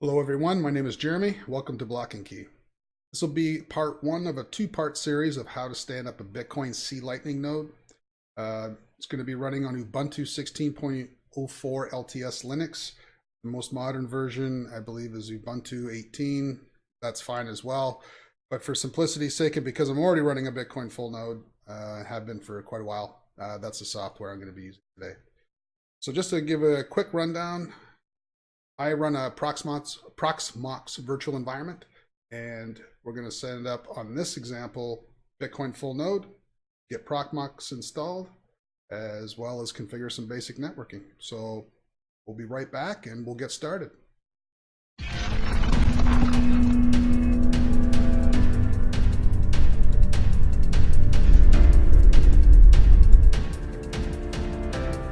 Hello everyone, my name is Jeremy. Welcome to Block and Key. This will be part one of a two-part series of how to stand up a Bitcoin C Lightning node. It's going to be running on Ubuntu 16.04 LTS Linux. The most modern version, I believe, is Ubuntu 18. That's fine as well. But for simplicity's sake, and because I'm already running a Bitcoin full node, have been for quite a while, that's the software I'm going to be using today. So just to give a quick rundown, I run a Proxmox virtual environment, and we're going to set it up on this example, Bitcoin full node, get Proxmox installed, as well as configure some basic networking. So we'll be right back and we'll get started.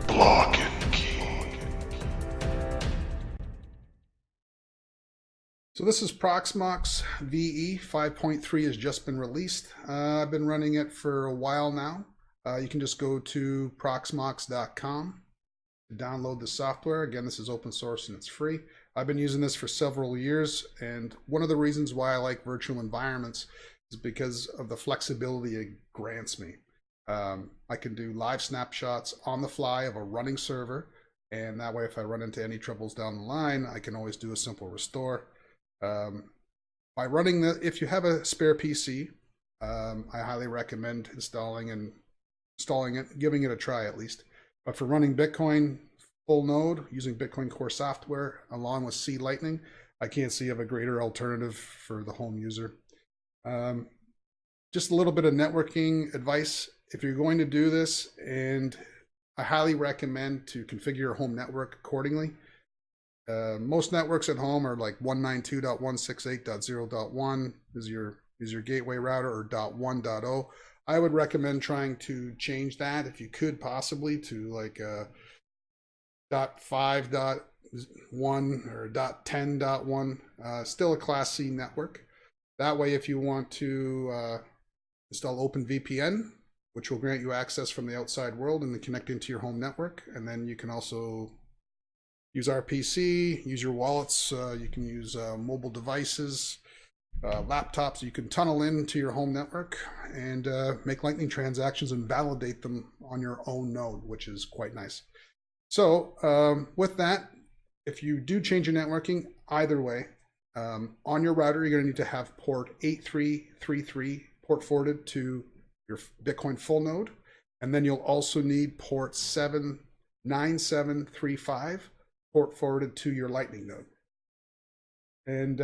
Block and Key. So this is Proxmox VE 5.3 has just been released. I've been running it for a while now. You can just go to proxmox.com to download the software. Again, this is open source and it's free. I've been using this for several years, and one of the reasons why I like virtual environments is because of the flexibility it grants me. I can do live snapshots on the fly of a running server, and that way if I run into any troubles down the line, I can always do a simple restore. By running if you have a spare PC, I highly recommend installing it, giving it a try at least. But for running Bitcoin full node using Bitcoin Core software along with C Lightning, I can't see of a greater alternative for the home user. Just a little bit of networking advice. If you're going to do this, and I highly recommend to configure your home network accordingly. Most networks at home are like 192.168.0.1 is your gateway router, or .1.0. I would recommend trying to change that if you could possibly to like .5.1 or .10.1. Still a Class C network. That way, if you want to install OpenVPN, which will grant you access from the outside world and then connect into your home network, and then you can also use RPC, use your wallets, you can use mobile devices, laptops. You can tunnel into your home network and make Lightning transactions and validate them on your own node, which is quite nice. So with that, if you do change your networking, either way, on your router, you're going to need to have port 8333 port forwarded to your Bitcoin full node. And then you'll also need port 79735 port forwarded to your Lightning node. And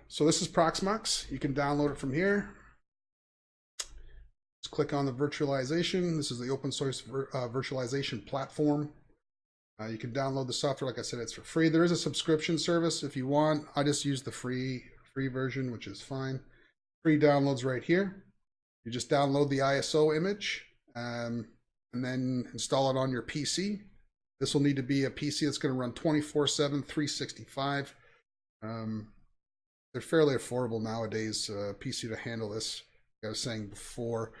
so this is Proxmox. You can download it from here. Just click on the virtualization. This is the open source virtualization platform. You can download the software. Like I said, it's for free. There is a subscription service if you want. I just use the free version, which is fine. Free downloads right here. You just download the ISO image and then install it on your PC. This will need to be a PC that's going to run 24/7, 365. They're fairly affordable nowadays, PC to handle this. Like I was saying before,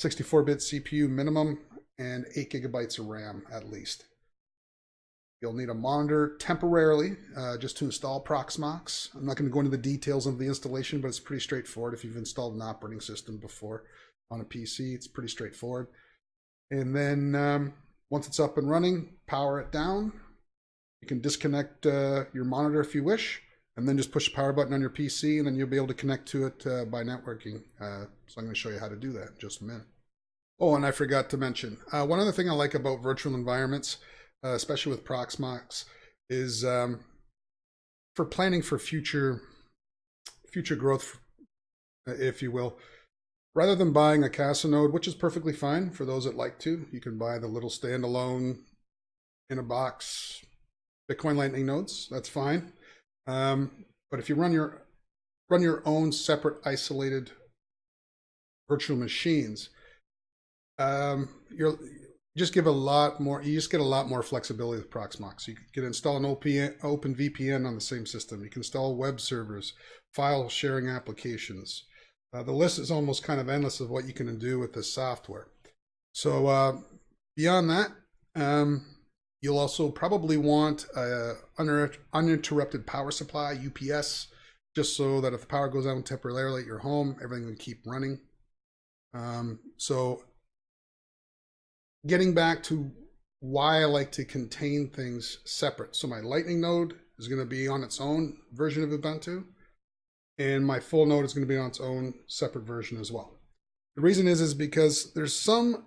64-bit CPU minimum and 8 gigabytes of RAM at least. You'll need a monitor temporarily just to install Proxmox. I'm not going to go into the details of the installation, but it's pretty straightforward. If you've installed an operating system before on a PC, it's pretty straightforward. And then once it's up and running, power it down. You can disconnect your monitor if you wish, and then just push the power button on your PC, and then you'll be able to connect to it by networking. So I'm going to show you how to do that in just a minute. Oh, and I forgot to mention, one other thing I like about virtual environments, especially with Proxmox, is for planning for future growth, if you will. Rather than buying a Casa node, which is perfectly fine for those that like to, you can buy the little standalone in a box Bitcoin Lightning nodes. That's fine. But if you run your own separate isolated virtual machines, you just get a lot more flexibility with Proxmox. You can install an open VPN on the same system. You can install web servers, file sharing applications. The list is almost kind of endless of what you can do with this software. So beyond that, You'll also probably want a uninterrupted power supply, UPS, just so that if the power goes out temporarily at your home, everything will keep running. So getting back to why I like to contain things separate. So my Lightning node is going to be on its own version of Ubuntu, and my full node is going to be on its own separate version as well. The reason is because there's some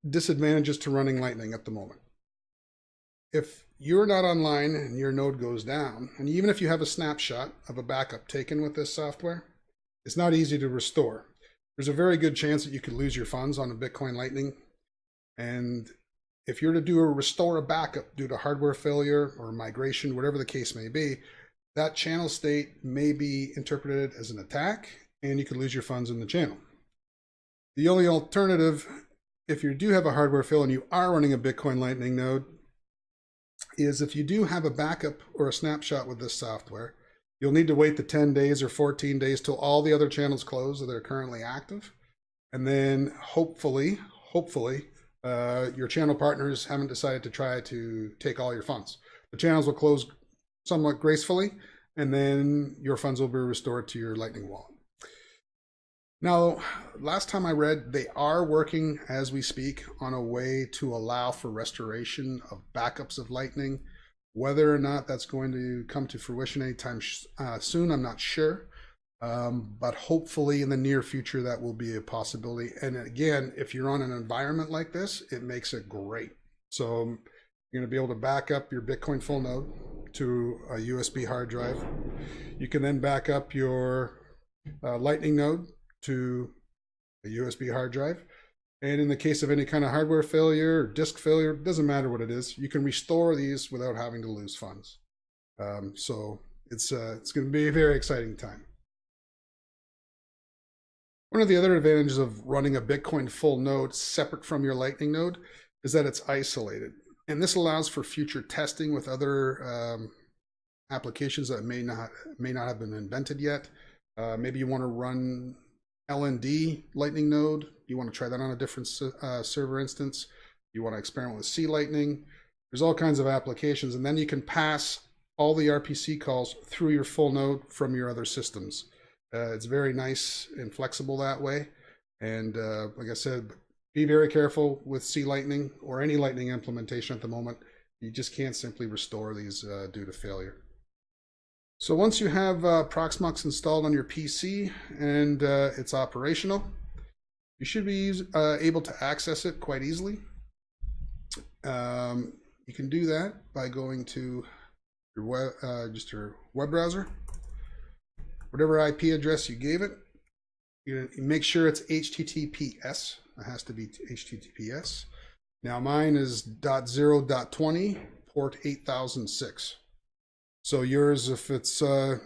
disadvantages to running Lightning at the moment. If you're not online and your node goes down, and even if you have a snapshot of a backup taken with this software, it's not easy to restore. There's a very good chance that you could lose your funds on a Bitcoin Lightning. And if you're to restore a backup due to hardware failure or migration, whatever the case may be, that channel state may be interpreted as an attack, and you could lose your funds in the channel. The only alternative, if you do have a hardware fail and you are running a Bitcoin Lightning node, is if you do have a backup or a snapshot with this software, you'll need to wait the 10 days or 14 days till all the other channels close that are currently active. And then hopefully, your channel partners haven't decided to try to take all your funds. The channels will close somewhat gracefully, and then your funds will be restored to your Lightning wallet. Now, last time I read, they are working as we speak on a way to allow for restoration of backups of Lightning. Whether or not that's going to come to fruition anytime soon, I'm not sure. But hopefully in the near future, that will be a possibility. And again, if you're on an environment like this, it makes it great. So you're going to be able to back up your Bitcoin full node to a USB hard drive. You can then back up your Lightning node to a USB hard drive. And in the case of any kind of hardware failure or disk failure, it doesn't matter what it is, you can restore these without having to lose funds. So it's going to be a very exciting time. One of the other advantages of running a Bitcoin full node separate from your Lightning node is that it's isolated. And this allows for future testing with other applications that may not have been invented yet. Maybe you want to run LND Lightning node. You want to try that on a different server instance. You want to experiment with C Lightning. There's all kinds of applications. And then you can pass all the RPC calls through your full node from your other systems. It's very nice and flexible that way. And like I said, be very careful with C Lightning or any Lightning implementation at the moment. You just can't simply restore these due to failure. So once you have Proxmox installed on your PC and it's operational, you should be able to access it quite easily. You can do that by going to your web browser. Whatever IP address you gave it, you make sure it's HTTPS. It has to be HTTPS. Now mine is .0.20 port 8006. So yours, if it's say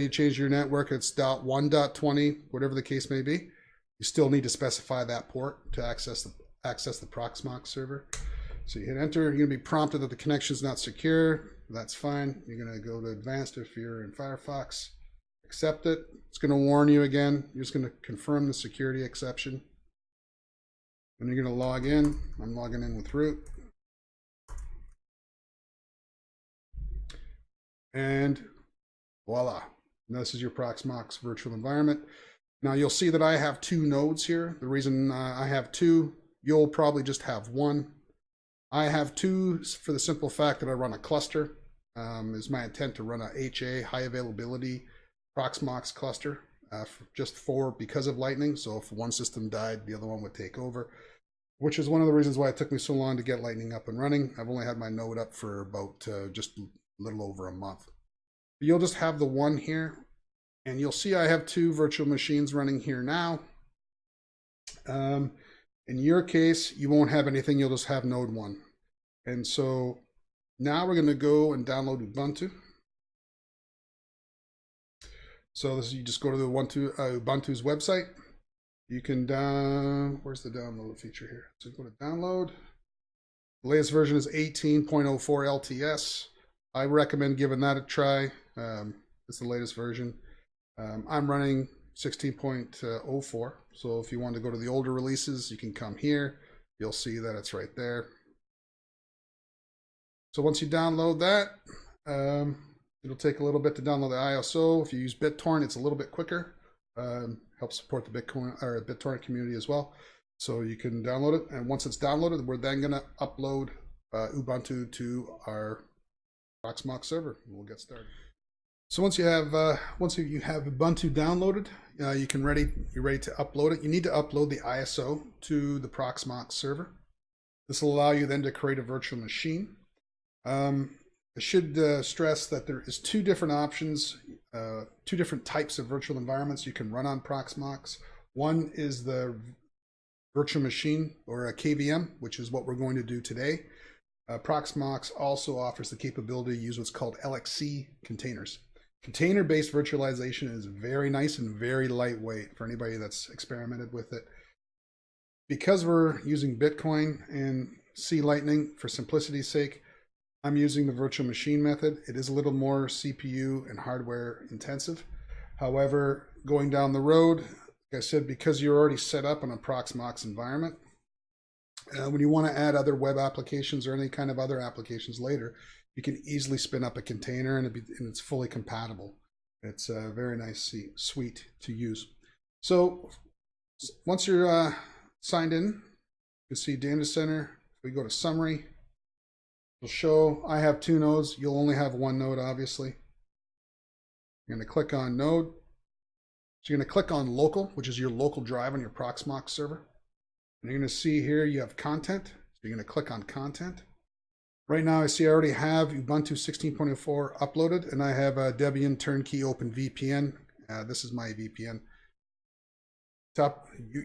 you change your network, it's .1.20, whatever the case may be. You still need to specify that port to access the Proxmox server. So you hit enter. You're going to be prompted that the connection is not secure. That's fine. You're going to go to advanced if you're in Firefox. Accept it. It's going to warn you again. You're just going to confirm the security exception. And you're going to log in. I'm logging in with root. And voila. And this is your Proxmox virtual environment. Now you'll see that I have two nodes here. The reason I have two, you'll probably just have one. I have two for the simple fact that I run a cluster. Is my intent to run a HA, high availability Proxmox cluster, because of Lightning. So if one system died, the other one would take over, which is one of the reasons why it took me so long to get Lightning up and running. I've only had my node up for about just a little over a month. But you'll just have the one here, and you'll see I have two virtual machines running here now. In your case, you won't have anything. You'll just have node one. And so now we're going to go and download Ubuntu. So this is, you just go to the Ubuntu's website. You can where's the download feature here? So go to download. The latest version is 18.04 LTS. I recommend giving that a try. It's the latest version. I'm running 16.04. So if you want to go to the older releases, you can come here. You'll see that it's right there. So once you download that, it'll take a little bit to download the ISO. If you use BitTorrent, it's a little bit quicker. Helps support the Bitcoin or BitTorrent community as well. So you can download it, and once it's downloaded, we're then going to upload Ubuntu to our Proxmox server. We'll get started. So once you have Ubuntu downloaded, you're ready to upload it. You need to upload the ISO to the Proxmox server. This will allow you then to create a virtual machine. I should stress that there is two different options, two different types of virtual environments you can run on Proxmox. One is the virtual machine, or a KVM, which is what we're going to do today. Proxmox also offers the capability to use what's called LXC containers. Container-based virtualization is very nice and very lightweight for anybody that's experimented with it. Because we're using Bitcoin and C Lightning, for simplicity's sake, I'm using the virtual machine method. It is a little more CPU and hardware intensive. However, going down the road, like I said, because you're already set up in a Proxmox environment, when you want to add other web applications or any kind of other applications later, you can easily spin up a container and it's fully compatible. It's a very nice suite to use. So once you're signed in, you can see Data Center. If we go to Summary, it'll show I have 2 nodes. You'll only have 1 node, obviously. You're going to click on Node. So you're going to click on Local, which is your local drive on your Proxmox server. And you're going to see here you have Content. So you're going to click on Content. Right now I see I already have Ubuntu 16.04 uploaded, and I have a Debian Turnkey Open VPN. This is my VPN.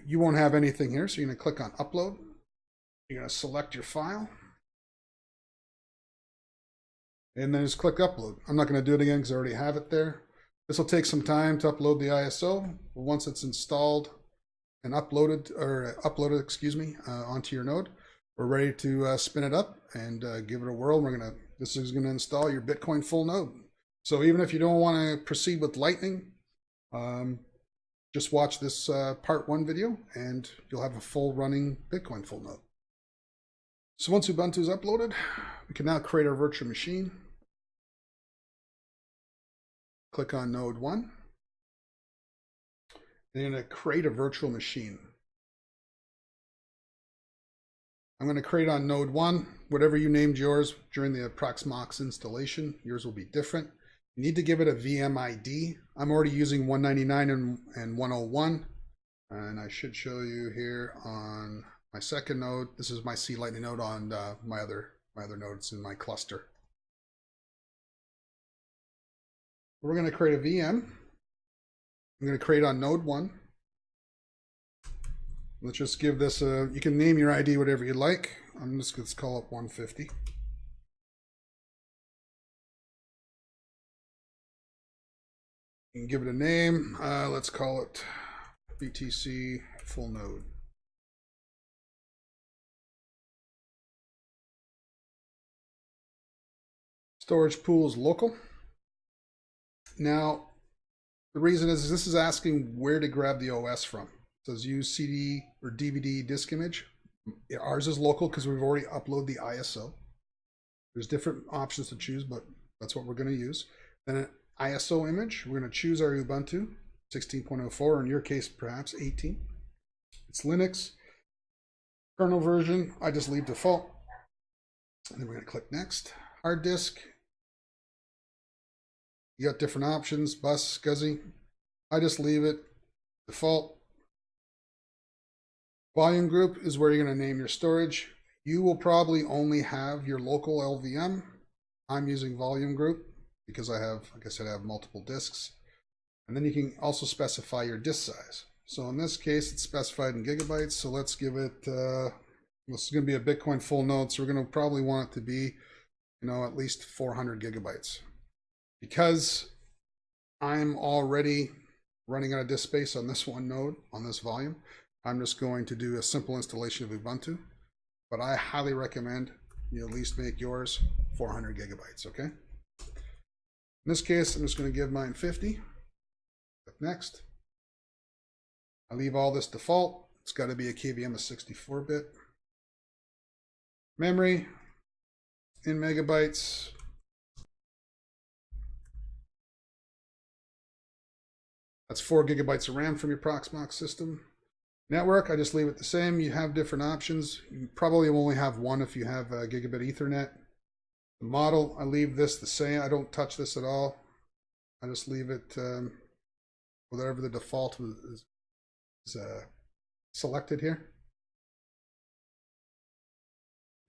You won't have anything here, so you're going to click on Upload. You're going to select your file. And then just click Upload. I'm not going to do it again because I already have it there. This will take some time to upload the ISO. But once it's installed and uploaded onto your node, we're ready to spin it up and give it a whirl. This is going to install your Bitcoin full node. So even if you don't want to proceed with Lightning, just watch this part 1 video and you'll have a full running Bitcoin full node. So once Ubuntu is uploaded, we can now create our virtual machine. Click on node 1. And you're going to create a virtual machine. I'm going to create on node 1, whatever you named yours during the Proxmox installation. Yours will be different. You need to give it a VM ID. I'm already using 199 and 101. And I should show you here on my second node. This is my C Lightning node on my other nodes in my cluster. We're going to create a VM. I'm going to create on node 1. Let's just give this a, you can name your ID whatever you like. Let's call it 150. You can give it a name. Let's call it BTC full node. Storage pool is local. Now, the reason is this is asking where to grab the OS from. It says use CD or DVD disk image. Ours is local because we've already uploaded the ISO. There's different options to choose, but that's what we're going to use. Then an ISO image. We're going to choose our Ubuntu 16.04, or in your case, perhaps 18. It's Linux. Kernel version, I just leave default. And then we're going to click next. Hard disk. You got different options, bus, SCSI. I just leave it default. Volume group is where you're going to name your storage. You will probably only have your local LVM. I'm using volume group because I have, like I said, I have multiple disks. And then you can also specify your disk size. So in this case, it's specified in gigabytes. So let's give it, this is going to be a Bitcoin full node. So we're going to probably want it to be, at least 400 gigabytes. Because I'm already running out of disk space on this one node, on this volume, I'm just going to do a simple installation of Ubuntu. But I highly recommend you at least make yours 400 gigabytes, okay? In this case, I'm just going to give mine 50. Click next. I leave all this default. It's got to be a KVM of 64-bit. Memory, in megabytes. That's 4 gigabytes of RAM from your Proxmox system. Network, I just leave it the same. You have different options. You probably only have one if you have a gigabit Ethernet. The model, I leave this the same. I don't touch this at all. I just leave it whatever the default is selected here.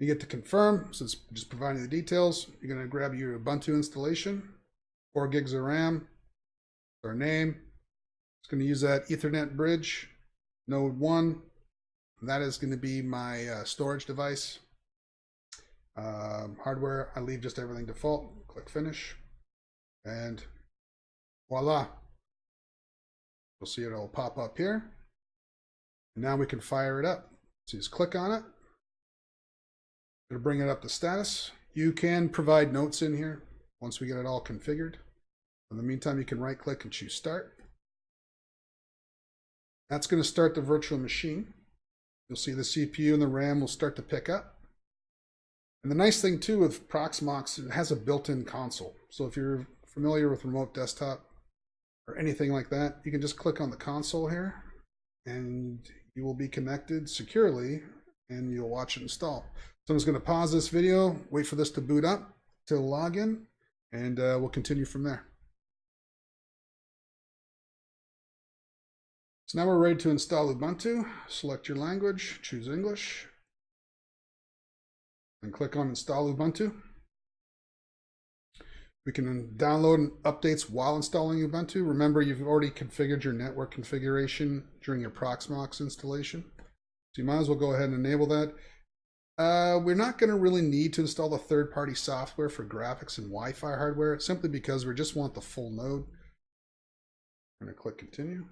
You get to confirm, so it's just providing the details. You're going to grab your Ubuntu installation, 4 gigs of RAM, our name. It's going to use that Ethernet bridge, node 1. That is going to be my storage device. Hardware, I leave just everything default. Click finish, and voila. You'll see it'll pop up here. And now we can fire it up. So just click on it. It'll bring it up to status. You can provide notes in here once we get it all configured. In the meantime, you can right click and choose start. That's going to start the virtual machine. You'll see the CPU and the RAM will start to pick up. And the nice thing too with Proxmox, it has a built-in console. So if you're familiar with remote desktop or anything like that, you can just click on the console here and you will be connected securely and you'll watch it install. So I'm just going to pause this video, wait for this to boot up till login, and we'll continue from there. So now we're ready to install Ubuntu. Select your language, choose English, and click on Install Ubuntu. We can download updates while installing Ubuntu. Remember, you've already configured your network configuration during your Proxmox installation. So you might as well go ahead and enable that. We're not going to really need to install the third-party software for graphics and Wi-Fi hardware, simply because we just want the full node. I'm going to click continue.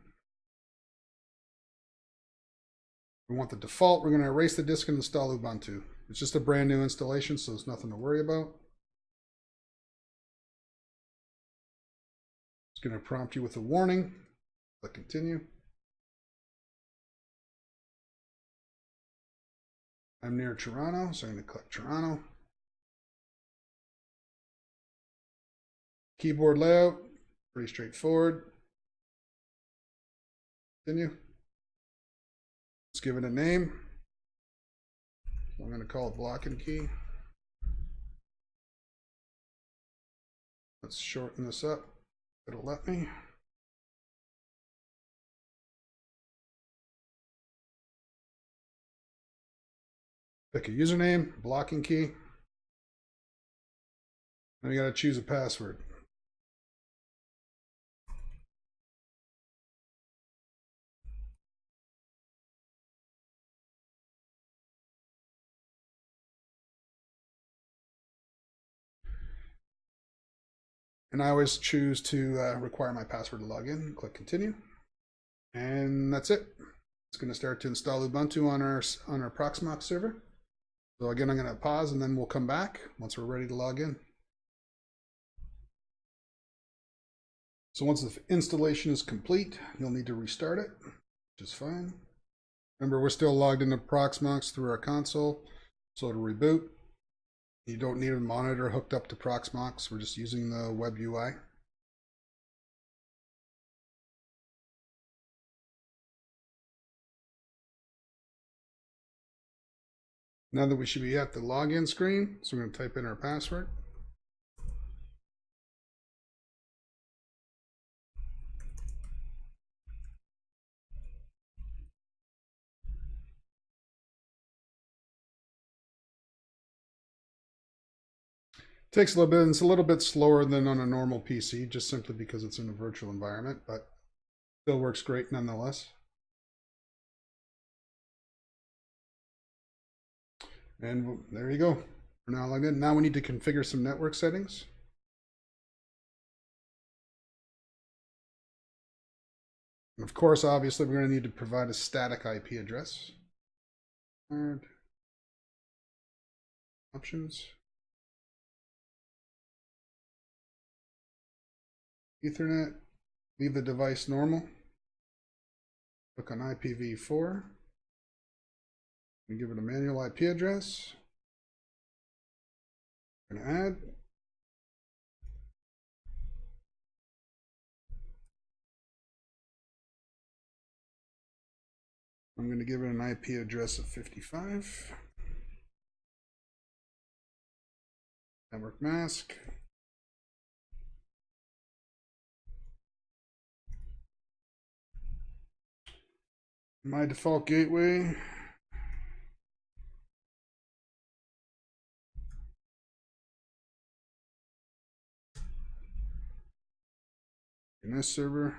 We want the default. We're going to erase the disk and install Ubuntu. It's just a brand new installation, so there's nothing to worry about. It's going to prompt you with a warning. Click continue. I'm near Toronto, so I'm going to click Toronto. Keyboard layout, pretty straightforward. Continue. Let's give it a name. I'm going to call it block and key. Let's shorten this up. It'll let me. Pick a username, blocking key. Then you got to choose a password. And I always choose to require my password to log in. Click continue. And that's it. It's going to start to install Ubuntu on our Proxmox server. So again, I'm going to pause and then we'll come back once we're ready to log in. So once the installation is complete, you'll need to restart it, which is fine. Remember, we're still logged into Proxmox through our console, so to reboot. You don't need a monitor hooked up to Proxmox. We're just using the web UI. Now that we should be at the login screen, so we're going to type in our password. Takes a little bit, and it's a little bit slower than on a normal PC, just simply because it's in a virtual environment, but still works great nonetheless. And there you go. We're now logged in. Now we need to configure some network settings. And of course, obviously, we're going to need to provide a static IP address. Options. Ethernet. Leave the device normal. Click on IPv4. And give it a manual IP address. I'm going to add. I'm going to give it an IP address of 55. Network mask. My default gateway. DNS server,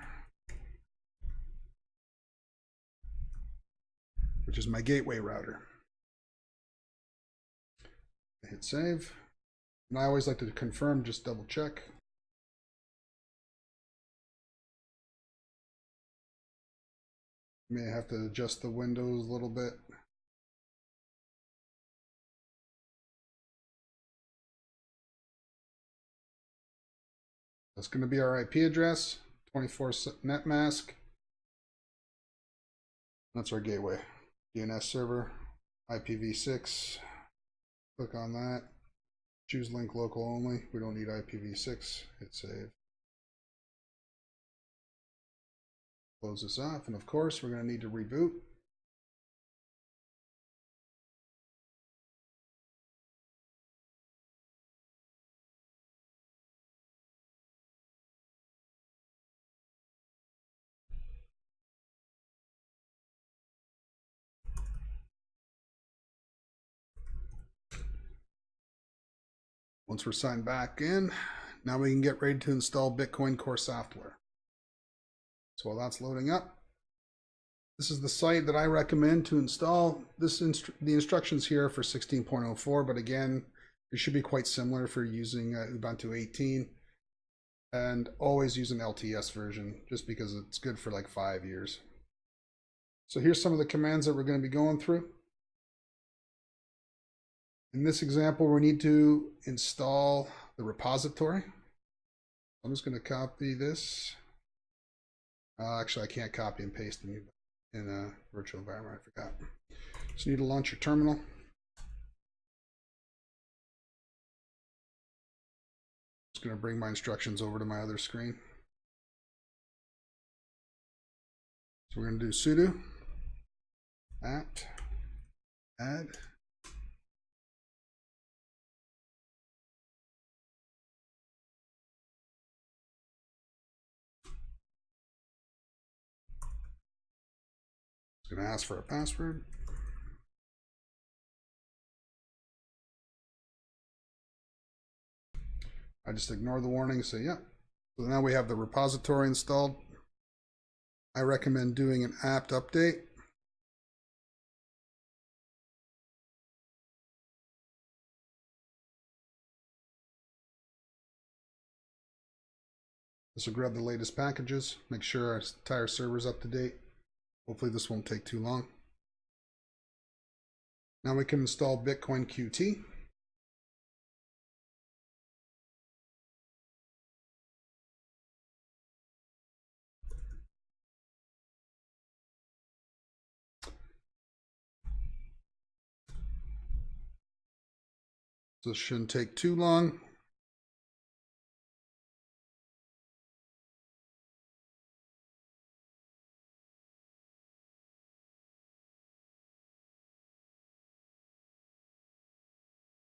which is my gateway router. I hit save. And I always like to confirm, just double check. May have to adjust the windows a little bit. That's going to be our IP address, 24 net mask. That's our gateway. DNS server, IPv6. Click on that. Choose link local only. We don't need IPv6. Hit save. Close this off. And of course, we're going to need to reboot. Once we're signed back in, now we can get ready to install Bitcoin Core software. So while that's loading up, this is the site that I recommend to install. The instructions here for 16.04, but again, it should be quite similar if you're using Ubuntu 18. And always use an LTS version, just because it's good for like 5 years. So here's some of the commands that we're going to be going through. In this example, we need to install the repository. I'm just going to copy this. Actually, I can't copy and paste in a virtual environment. I forgot. Just need to launch your terminal. Just going to bring my instructions over to my other screen. So we're going to do sudo apt add. It's going to ask for a password. I just ignore the warning, say yeah. So now we have the repository installed. I recommend doing an apt update. This will grab the latest packages, make sure our entire server's up to date. Hopefully this won't take too long. Now we can install Bitcoin Qt. So this shouldn't take too long.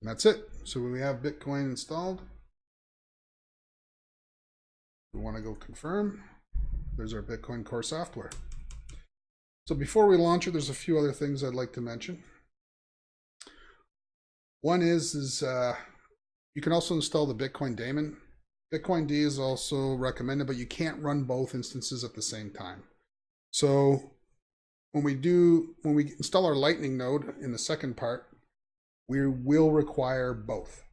And that's it. So we have Bitcoin installed. We want to go confirm. There's our Bitcoin Core software. So before we launch it, there's a few other things I'd like to mention. One is you can also install the Bitcoin daemon. Bitcoin D is also recommended, but you can't run both instances at the same time. So when we install our Lightning node in the second part, we will require both.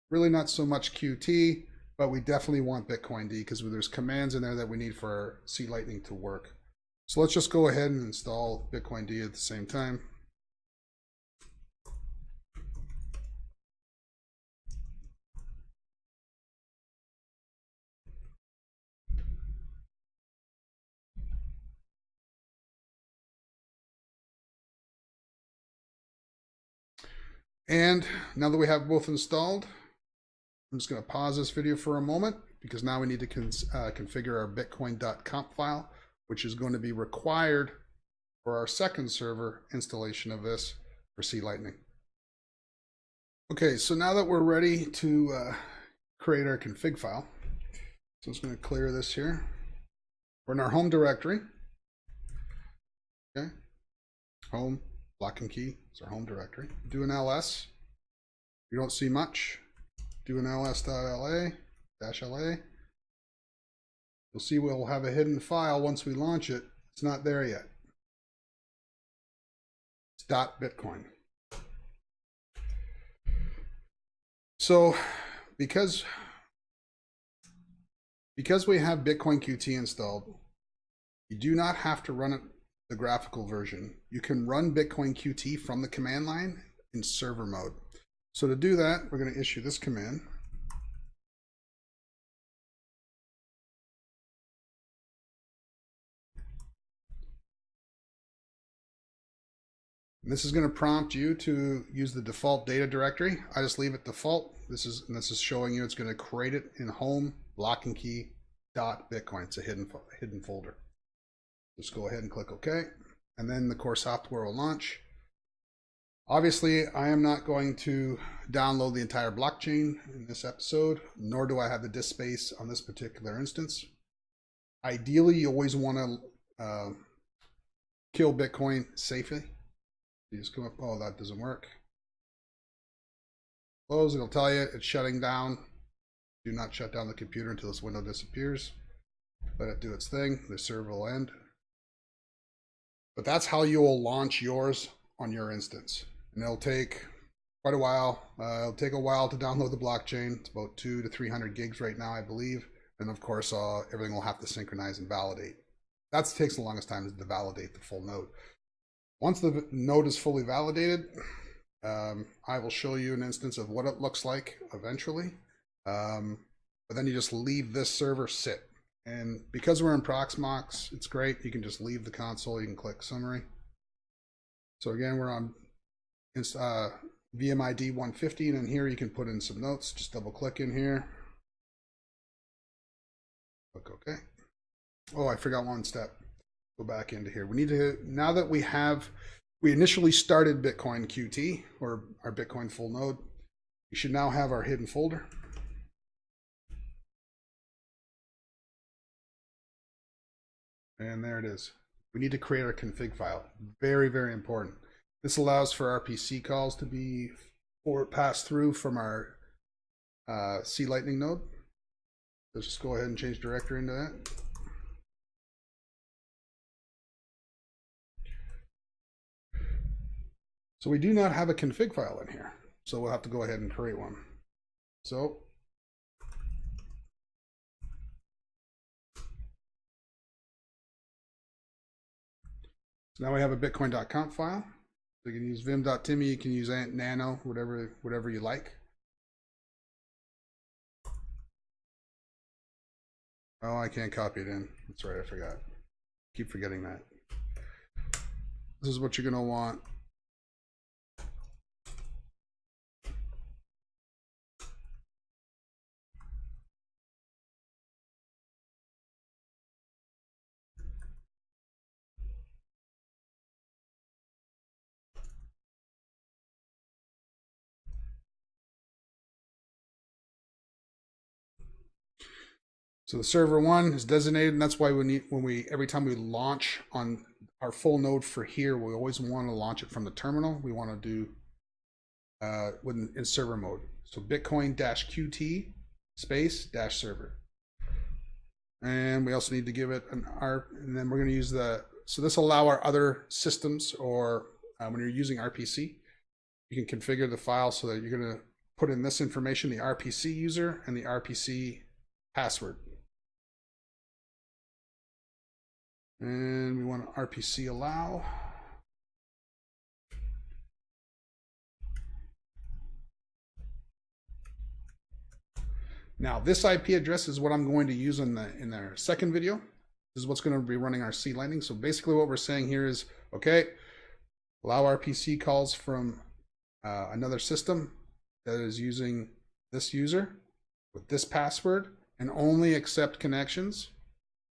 Really not so much Qt, but we definitely want Bitcoin D because there's commands in there that we need for C Lightning to work. So let's just go ahead and install Bitcoin D at the same time. And now that we have both installed, I'm just going to pause this video for a moment because now we need to configure our bitcoin.conf file, which is going to be required for our second server installation of this for C Lightning. Okay, so now that we're ready to create our config file, so I'm just going to clear this here. We're in our home directory. Okay, home, lock and key is our home directory. Do an ls. You don't see much. Do an ls.la -la. You'll see we'll have a hidden file once we launch it. It's not there yet. It's .bitcoin. So because we have Bitcoin Qt installed, you do not have to run it the graphical version. You can run Bitcoin Qt from the command line in server mode. So to do that, we're going to issue this command. And this is going to prompt you to use the default data directory. I just leave it default. This is showing you it's going to create it in home lock and key .bitcoin. It's a hidden folder. Just go ahead and click OK, and then the core software will launch. Obviously, I am not going to download the entire blockchain in this episode, nor do I have the disk space on this particular instance. Ideally, you always want to kill Bitcoin safely. You just come up, oh, that doesn't work. Close, it'll tell you it's shutting down. Do not shut down the computer until this window disappears. Let it do its thing, the server will end. But that's how you will launch yours on your instance. And it'll take quite a while. It'll take a while to download the blockchain. It's about 200 to 300 gigs right now, I believe. And of course, everything will have to synchronize and validate. That takes the longest time to validate the full node. Once the node is fully validated, I will show you an instance of what it looks like eventually. But then you just leave this server sit. And because we're in Proxmox, it's great. You can just leave the console. You can click summary. So again, we're on VMID 150, and in here you can put in some notes. Just double click in here. Click OK. Oh, I forgot one step. Go back into here. We need to, now that we initially started Bitcoin Qt, or our Bitcoin full node, we should now have our hidden folder. And there it is. We need to create our config file. Very, very important. This allows for RPC calls to be passed through from our C Lightning node. Let's just go ahead and change directory into that. So we do not have a config file in here. So we'll have to go ahead and create one. So now we have a bitcoin.conf file. So you can use vim.timmy, you can use nano, whatever you like. Oh, I can't copy it in. That's right, I forgot. Keep forgetting that. This is what you're going to want. So the server one is designated, and that's why every time we launch on our full node for here, we always want to launch it from the terminal. We want to do in server mode. So Bitcoin-Qt space-server. And we also need to give it an ARP, and then we're going to use so this will allow our other systems, or when you're using RPC, you can configure the file so that you're going to put in this information, the RPC user and the RPC password. And we want to RPC allow. Now this IP address is what I'm going to use in the second video. This is what's going to be running our C Lightning. So basically what we're saying here is, okay, allow RPC calls from another system that is using this user with this password and only accept connections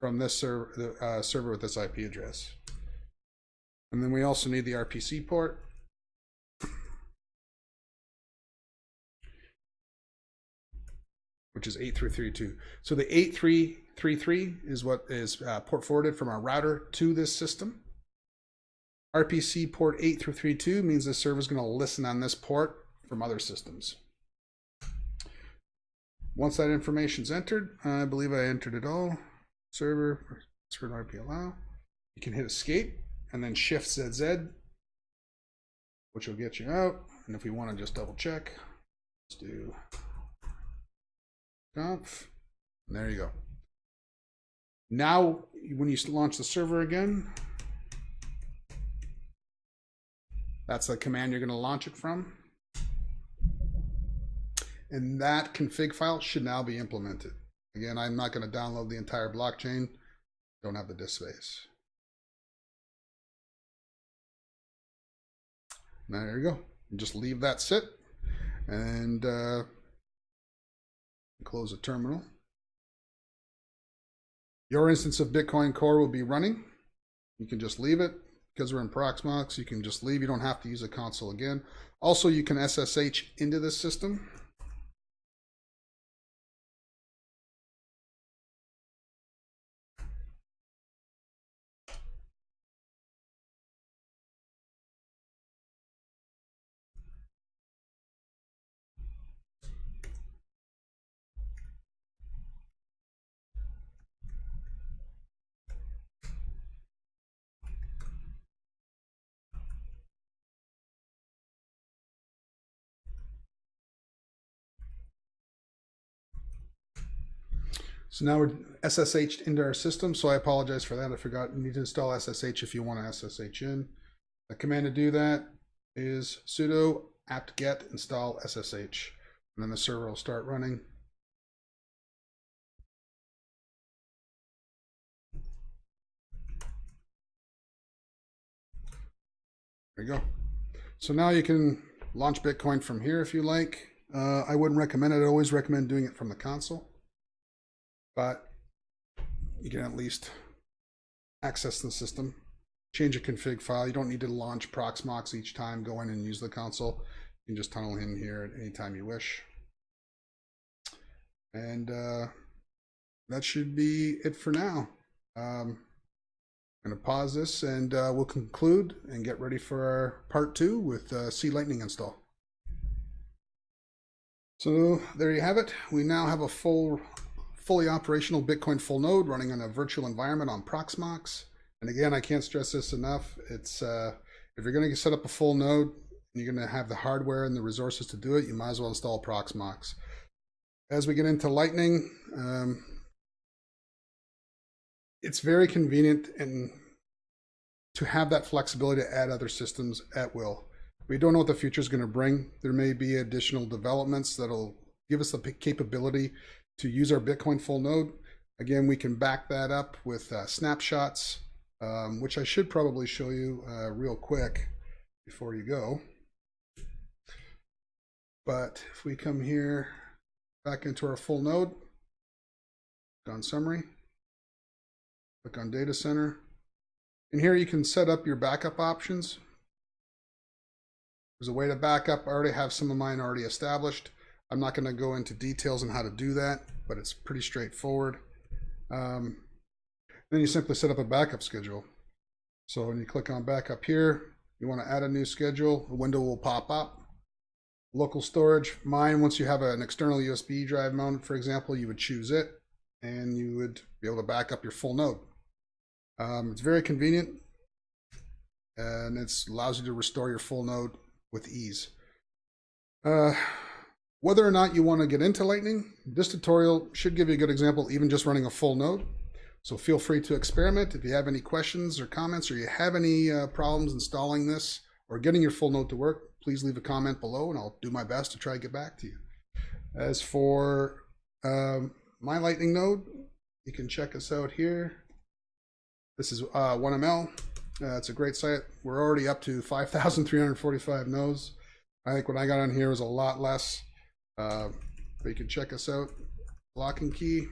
from this server with this IP address. And then we also need the RPC port. Which is 8332. So the 8333 is what is port forwarded from our router to this system. RPC port 8332 means the server is going to listen on this port from other systems. Once that information is entered, I believe I entered it all. Server, RP allow. You can hit escape and then shift ZZ, which will get you out. And if we want to just double check, let's do conf, and there you go. Now, when you launch the server again, that's the command you're going to launch it from. And that config file should now be implemented. Again, I'm not going to download the entire blockchain. Don't have the disk space. Now, there you go. You just leave that sit and close the terminal. Your instance of Bitcoin Core will be running. You can just leave it. Because we're in Proxmox, you can just leave. You don't have to use the console again. Also, you can SSH into this system. So now we're SSH'd into our system, so I apologize for that. I forgot you need to install SSH if you want to SSH in. The command to do that is sudo apt-get install SSH, and then the server will start running. There you go. So now you can launch Bitcoin from here if you like. I wouldn't recommend it. I always recommend doing it from the console. But you can at least access the system, change a config file. You don't need to launch Proxmox each time, go in and use the console. You can just tunnel in here at any time you wish. And that should be it for now. I'm going to pause this and we'll conclude and get ready for our part 2 with C Lightning install. So there you have it. We now have a fully operational Bitcoin full node running on a virtual environment on Proxmox. And again, I can't stress this enough. It's if you're going to set up a full node and you're going to have the hardware and the resources to do it, you might as well install Proxmox. As we get into Lightning, it's very convenient and to have that flexibility to add other systems at will. We don't know what the future is going to bring. There may be additional developments that'll give us the capability to use our Bitcoin full node. Again, we can back that up with snapshots, which I should probably show you real quick before you go. But if we come here back into our full node, click on summary, click on data center, and here you can set up your backup options. There's a way to back up. I already have some of mine already established. I'm not going to go into details on how to do that, but it's pretty straightforward. Then you simply set up a backup schedule. So when you click on backup here, you want to add a new schedule, a window will pop up. Local storage, mine, once you have an external USB drive mounted, for example, you would choose it and you would be able to back up your full node. It's very convenient and it allows you to restore your full node with ease. Whether or not you want to get into Lightning, this tutorial should give you a good example, even just running a full node. So feel free to experiment. If you have any questions or comments, or you have any problems installing this or getting your full node to work, please leave a comment below and I'll do my best to try to get back to you. As for my Lightning node, you can check us out here. This is 1ML. It's a great site. We're already up to 5,345 nodes. I think when I got on here was a lot less. But you can check us out, Lock and Key.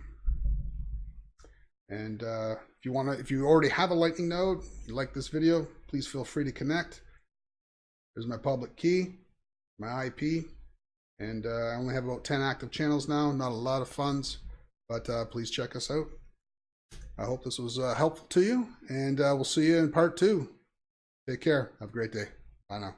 And if you already have a Lightning node, you like this video, please feel free to connect. There's my public key, my IP, and I only have about 10 active channels now. Not a lot of funds, but please check us out. I hope this was helpful to you, and we'll see you in part 2. Take care. Have a great day. Bye now.